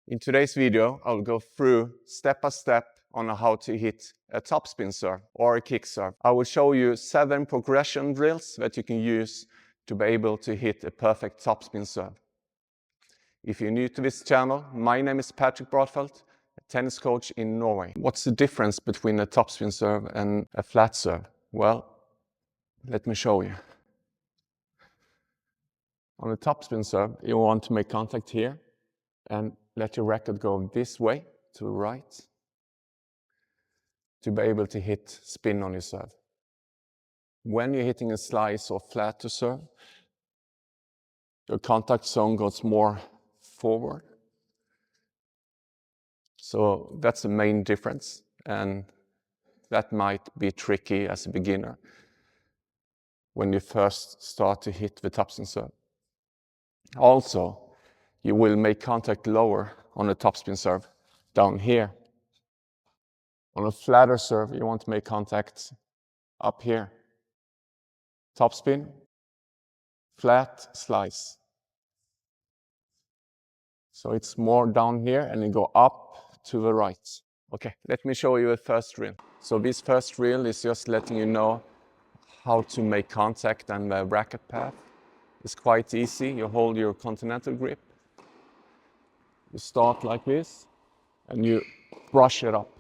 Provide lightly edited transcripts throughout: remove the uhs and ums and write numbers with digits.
In today's video, I'll go through step by step on how to hit a topspin serve or a kick serve. I will show you 7 progression drills that you can use to be able to hit a perfect topspin serve. If you're new to this channel, my name is Patrik Broddfelt, a tennis coach in Norway. What's the difference between a topspin serve and a flat serve? Well, let me show you. On a topspin serve, you want to make contact here and let your racket go this way to the right to be able to hit spin on your serve. When you're hitting a slice or flat to serve, your contact zone goes more forward. So that's the main difference, and that might be tricky as a beginner when you first start to hit the topspin serve. Also, you will make contact lower on a topspin serve down here. On a flatter serve, you want to make contact up here. Topspin, flat, slice. So it's more down here and you go up to the right. Okay, let me show you a first drill. So this first drill is just letting you know how to make contact and the racket path. It's quite easy. You hold your continental grip. You start like this and you brush it up.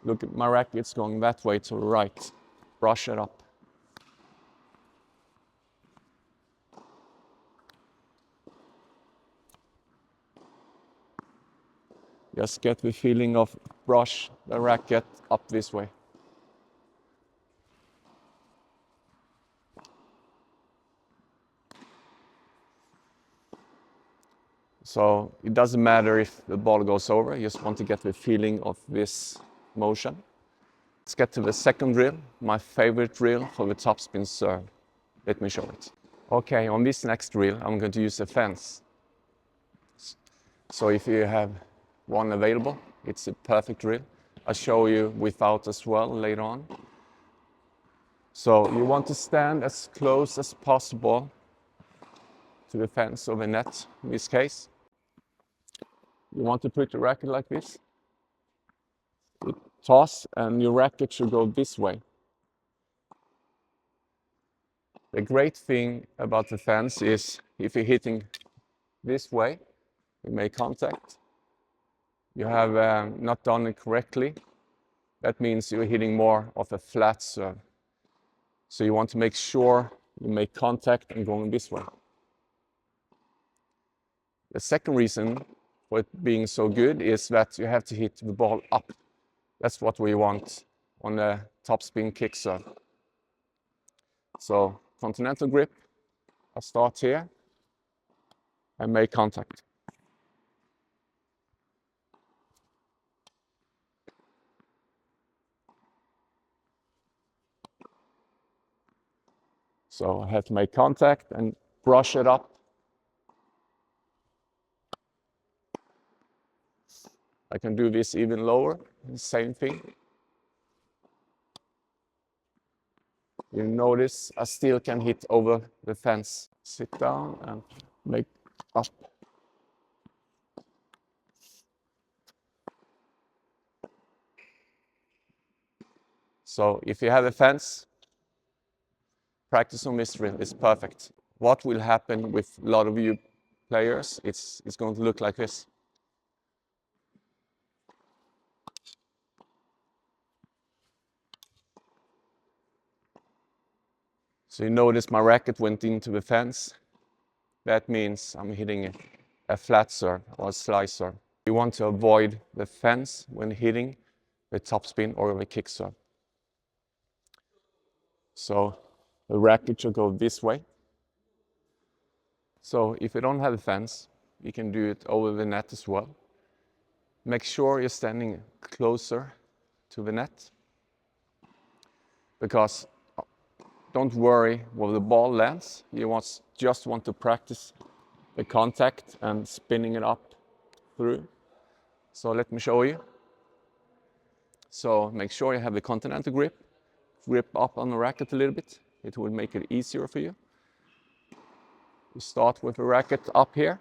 Look at my racket, it's going that way to the right. Brush it up. Just get the feeling of brush the racket up this way. So it doesn't matter if the ball goes over, you just want to get the feeling of this motion. Let's get to the second drill, my favorite drill for the topspin serve. Let me show it. Okay, on this next drill, I'm going to use a fence. So if you have one available, it's a perfect drill. I'll show you without as well later on. So you want to stand as close as possible to the fence or the net in this case. You want to put your racket like this. You toss and your racket should go this way. The great thing about the fence is if you're hitting this way, you make contact. You have not done it correctly. That means you're hitting more of a flat serve. So you want to make sure you make contact and going this way. The second reason for it being so good is that you have to hit the ball up. That's what we want on the topspin kick serve. So continental grip, I start here and make contact. So I have to make contact and brush it up. I can do this even lower, same thing. You notice I still can hit over the fence. Sit down and make up. So if you have a fence, practice on this drill is perfect. What will happen with a lot of you players, it's going to look like this. So you notice my racket went into the fence. That means I'm hitting a flat serve or a slice serve. You want to avoid the fence when hitting the topspin or the kick serve. So the racket should go this way. So if you don't have a fence, you can do it over the net as well. Make sure you're standing closer to the net, because don't worry where the ball lands. You just want to practice the contact and spinning it up through. So let me show you. So make sure you have the continental grip. Grip up on the racket a little bit. It will make it easier for you. You start with the racket up here.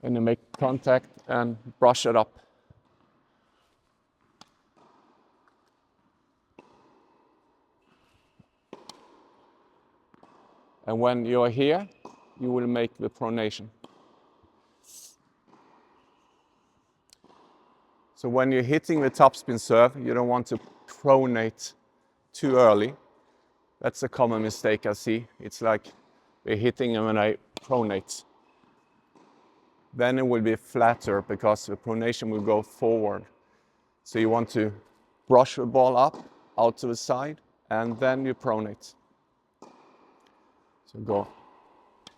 And you make contact and brush it up. And when you're here, you will make the pronation. So when you're hitting the topspin serve, you don't want to pronate too early. That's a common mistake I see. It's like we're hitting them when I pronate. Then it will be flatter because the pronation will go forward. So you want to brush the ball up, out to the side, and then you pronate. So go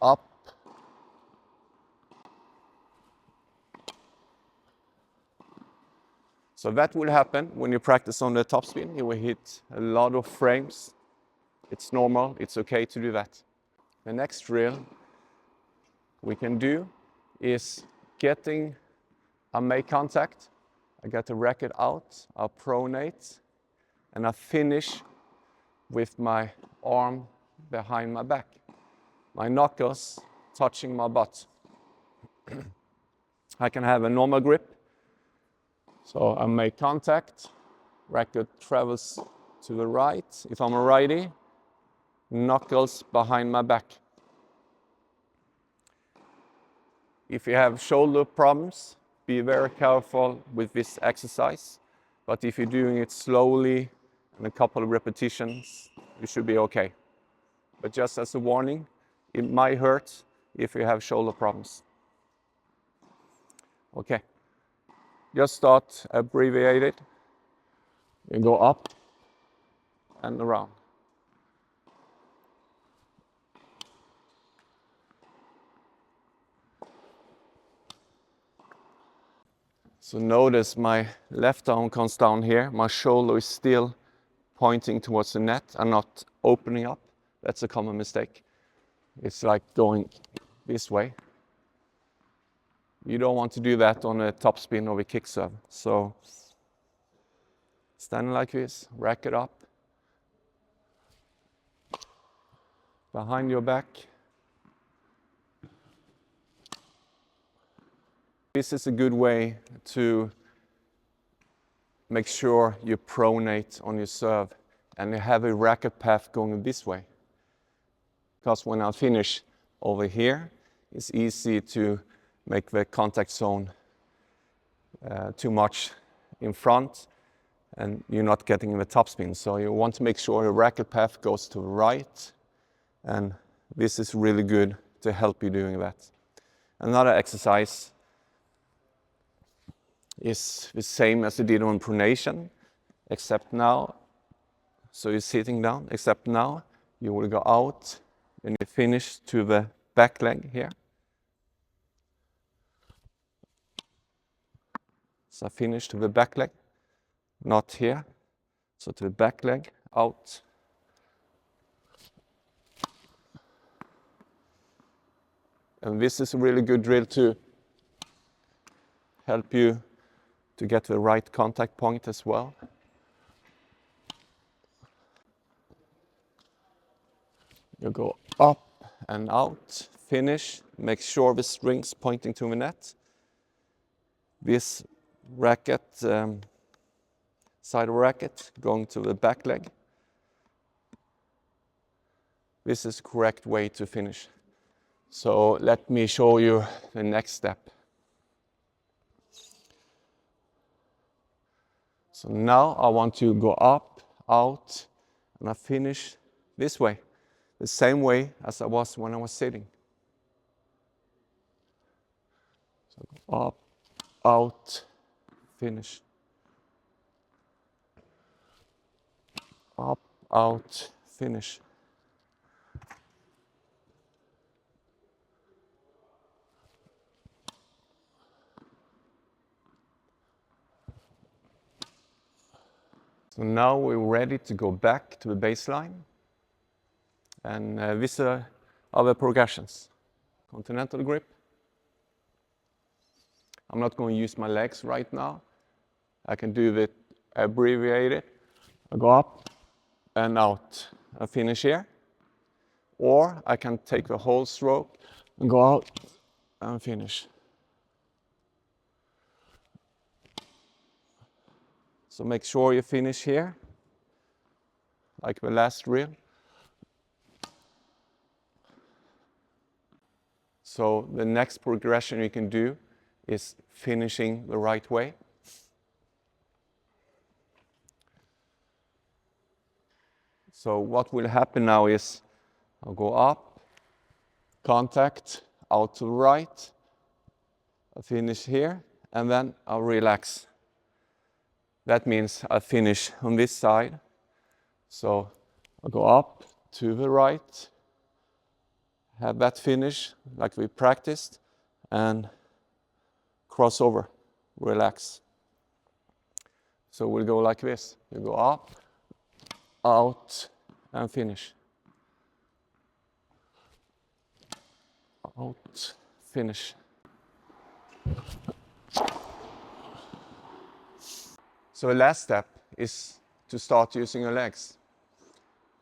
up. So that will happen when you practice on the topspin. You will hit a lot of frames. It's normal, it's okay to do that. The next drill we can do is I make contact, I get the racket out, I pronate, and I finish with my arm behind my back. My knuckles touching my butt. I can have a normal grip. So I make contact, racket travels to the right. If I'm a righty, knuckles behind my back. If you have shoulder problems, be very careful with this exercise. But if you're doing it slowly and a couple of repetitions, you should be okay. But just as a warning, it might hurt if you have shoulder problems. Okay, just start abbreviated. You go up and around. So notice my left arm comes down here. My shoulder is still pointing towards the net and not opening up. That's a common mistake. It's like going this way. You don't want to do that on a topspin or a kick serve. So stand like this, rack it up. Behind your back. This is a good way to make sure you pronate on your serve and you have a racket path going this way. Because when I finish over here, it's easy to make the contact zone too much in front and you're not getting the topspin. So you want to make sure your racket path goes to the right, and this is really good to help you doing that. Another exercise is the same as you did on pronation, except now, so you're sitting down, except now you will go out and you finish to the back leg here. So I finish to the back leg, not here, so to the back leg, out. And this is a really good drill to help you to get the right contact point as well. You go up and out, finish, make sure the string's pointing to the net. This racket, side of racket, going to the back leg. This is the correct way to finish. So let me show you the next step. So now I want to go up, out, and I finish this way. The same way as I was when I was sitting. So up, out, finish. Up, out, finish. So now we're ready to go back to the baseline. And these are the progressions. Continental grip. I'm not going to use my legs right now. I can do it abbreviated. I go up and out. I finish here. Or I can take the whole stroke and go out and finish. So make sure you finish here, like the last drill. So the next progression you can do is finishing the right way. So what will happen now is I'll go up, contact, out to the right, I'll finish here, and then I'll relax. That means I finish on this side. So I'll go up to the right, have that finish like we practiced, and cross over, relax. So we'll go like this. You go up, out, and finish. Out, finish. So the last step is to start using your legs.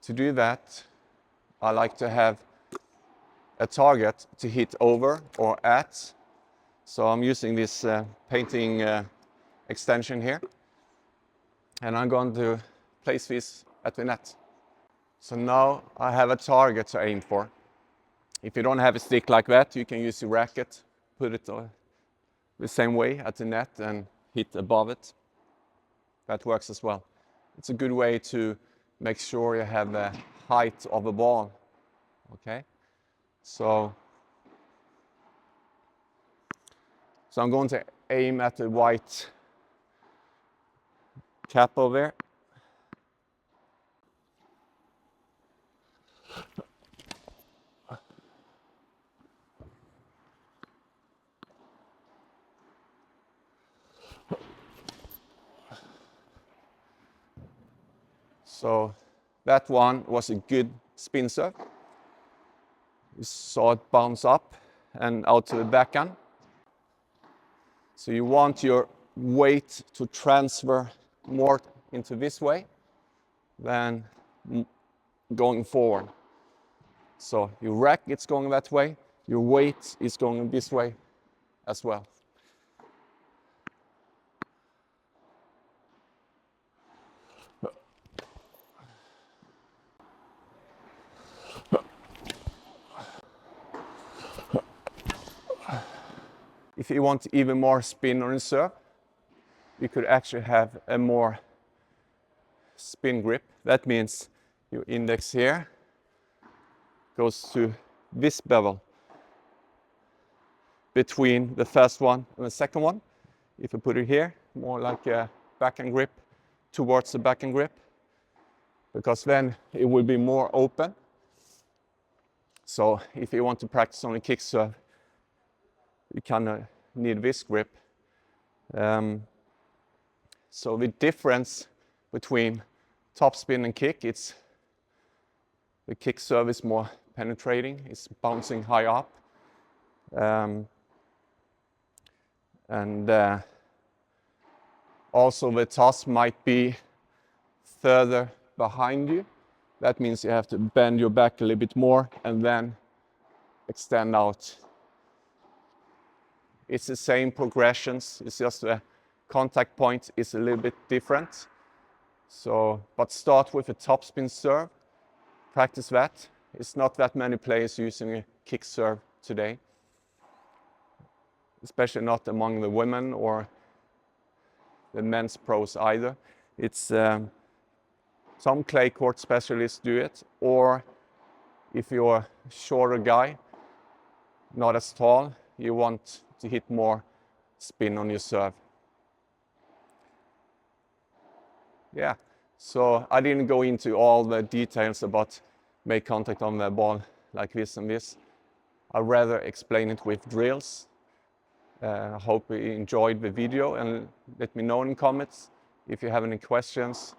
To do that, I like to have a target to hit over or at. So I'm using this painting extension here. And I'm going to place this at the net. So now I have a target to aim for. If you don't have a stick like that, you can use your racket, put it the same way at the net and hit above it. That works as well. It's a good way to make sure you have the height of the ball. Okay? So I'm going to aim at the white cap over there. So that one was a good spin serve. You saw it bounce up and out to the backhand. So you want your weight to transfer more into this way than going forward. So your rack is going that way, your weight is going this way as well. If you want even more spin on your serve, you could actually have a more spin grip. That means your index here goes to this bevel between the first one and the second one. If you put it here, more like a backhand grip towards the backhand grip, because then it will be more open. So if you want to practice on a kick serve, you kind of need this grip. So the difference between topspin and kick, it's the kick serve is more penetrating, it's bouncing high up. Also the toss might be further behind you. That means you have to bend your back a little bit more and then extend out. It's the same progressions, it's just the contact point is a little bit different. So, but start with a topspin serve, practice that. It's not that many players using a kick serve today, especially not among the women or the men's pros either. It's some clay court specialists do it, or if you're a shorter guy, not as tall, you want to hit more spin on your serve. Yeah, so I didn't go into all the details about make contact on the ball like this and this. I'd rather explain it with drills. I hope you enjoyed the video and let me know in the comments if you have any questions.